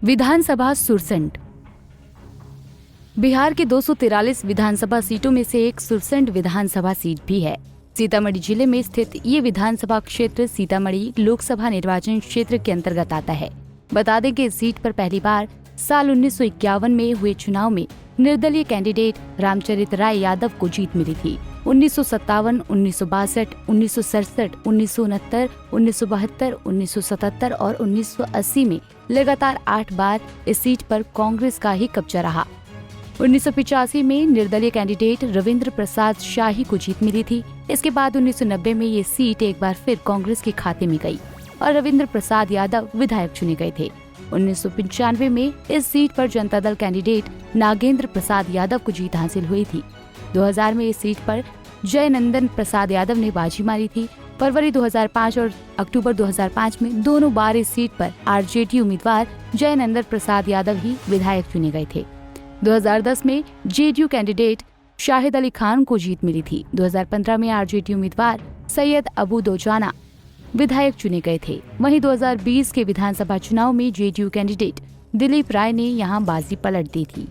विधानसभा सुरसंड। बिहार के 243 विधानसभा सीटों में से एक सुरसंड विधानसभा सीट भी है। सीतामढ़ी जिले में स्थित ये विधानसभा क्षेत्र सीतामढ़ी लोकसभा निर्वाचन क्षेत्र के अंतर्गत आता है। बता दें कि इस सीट पर पहली बार साल 1951 में हुए चुनाव में निर्दलीय कैंडिडेट रामचरित राय यादव को जीत मिली थी। 1957, 1962, 1967, 1969, 1972, 1977 और 1980 में लगातार 8 बार इस सीट पर कांग्रेस का ही कब्जा रहा। 1985 में निर्दलीय कैंडिडेट रविंद्र प्रसाद शाही को जीत मिली थी। इसके बाद 1990 में ये सीट एक बार फिर कांग्रेस के खाते में गई और रविंद्र प्रसाद यादव विधायक चुने गए थे। 1995 में इस सीट पर जनता दल कैंडिडेट नागेंद्र प्रसाद यादव को जीत हासिल हुई थी। 2000 में इस सीट पर जयनंदन प्रसाद यादव ने बाजी मारी थी। फरवरी 2005 और अक्टूबर 2005 में दोनों बार इस सीट पर आरजेडी उम्मीदवार जयनंदन प्रसाद यादव ही विधायक चुने गए थे। 2010 में जेडीयू कैंडिडेट शाहिद अली खान को जीत मिली थी। 2015 में आरजेडी उम्मीदवार सैयद अबू दोजाना विधायक चुने गए थे। वहीं 2020 के विधानसभा चुनाव में जेडीयू कैंडिडेट दिलीप राय ने यहां बाजी पलट दी थी।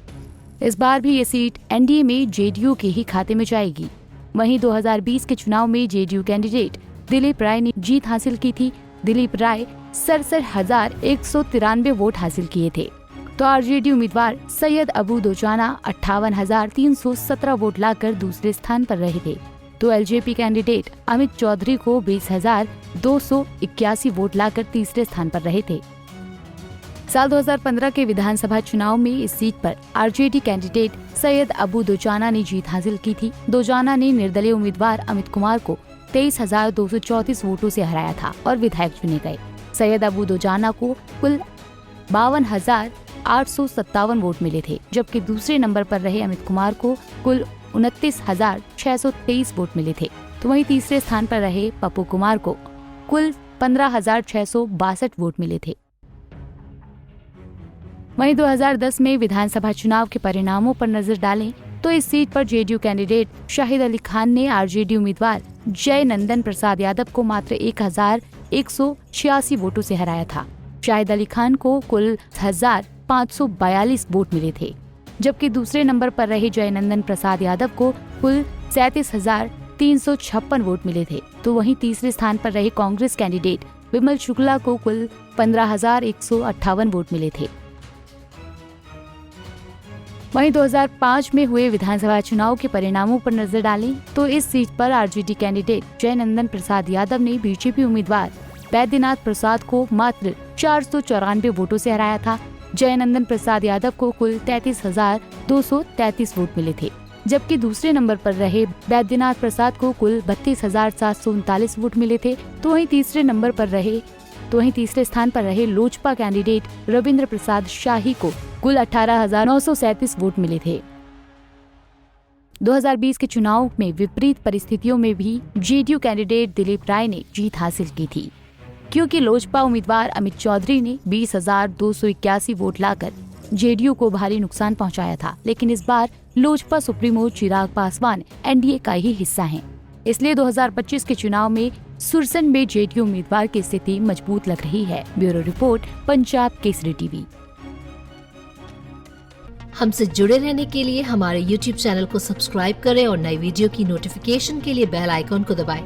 इस बार भी ये सीट एनडीए में जेडीयू के ही खाते में जाएगी। वहीं 2020 के चुनाव में जेडीयू कैंडिडेट दिलीप राय ने जीत हासिल की थी। दिलीप राय 67,193 वोट हासिल किए थे, तो आरजेडी उम्मीदवार सैयद अबू दोजाना 58,317 वोट लाकर दूसरे स्थान पर रहे थे। तो एलजेपी कैंडिडेट अमित चौधरी को 20,281 वोट लाकर तीसरे स्थान पर रहे थे। साल 2015 के विधानसभा चुनाव में इस सीट पर आरजेडी कैंडिडेट सैयद अबू दोजाना ने जीत हासिल की थी। दोजाना ने निर्दलीय उम्मीदवार अमित कुमार को 23,234 वोटों से हराया था और विधायक चुने गए। सैयद अबू दोजाना को कुल 52,857 वोट मिले थे, जबकि दूसरे नंबर पर रहे अमित कुमार को कुल 29,623 वोट मिले थे। तो वहीं तीसरे स्थान पर रहे पप्पू कुमार को कुल 15,662 वोट मिले थे। वहीं 2010 में विधानसभा चुनाव के परिणामों पर नजर डालें तो इस सीट पर जेडीयू कैंडिडेट शाहिद अली खान ने आरजेडी उम्मीदवार जयनंदन प्रसाद यादव को मात्र 1,186 वोटों से हराया था। शाहिद अली खान को कुल 1,542 वोट मिले थे, जबकि दूसरे नंबर पर रहे जयनंदन प्रसाद यादव को कुल 37,356 वोट मिले थे। तो वहीं तीसरे स्थान पर रहे कांग्रेस कैंडिडेट विमल शुक्ला को कुल 15,158 वोट मिले थे। वहीं 2005 में हुए विधानसभा चुनाव के परिणामों पर नजर डालें तो इस सीट पर आरजेडी कैंडिडेट जयनंदन प्रसाद यादव ने बीजेपी उम्मीदवार बैद्यनाथ प्रसाद को मात्र 494 वोटों से हराया था। जयनंदन प्रसाद यादव को कुल 33,233 वोट मिले थे, जबकि दूसरे नंबर पर रहे बैद्यनाथ प्रसाद को कुल 32,739 वोट मिले थे। तो वहीं तीसरे स्थान पर रहे लोजपा कैंडिडेट रविंद्र प्रसाद शाही को कुल 18,937 वोट मिले थे। 2020 के चुनाव में विपरीत परिस्थितियों में भी जेडीयू कैंडिडेट दिलीप राय ने जीत हासिल की थी, क्योंकि लोजपा उम्मीदवार अमित चौधरी ने 20,281 वोट लाकर जेडीयू को भारी नुकसान पहुंचाया था। लेकिन इस बार लोजपा सुप्रीमो चिराग पासवान एनडीए का ही हिस्सा हैं। इसलिए 2025 के चुनाव में सुरसंड में जेडीयू उम्मीदवार की स्थिति मजबूत लग रही है। Bureau report, Punjab Kesari TV. हमसे जुड़े रहने के लिए हमारे YouTube चैनल को सब्सक्राइब करें और नई वीडियो की नोटिफिकेशन के लिए बेल आइकॉन को दबाएं।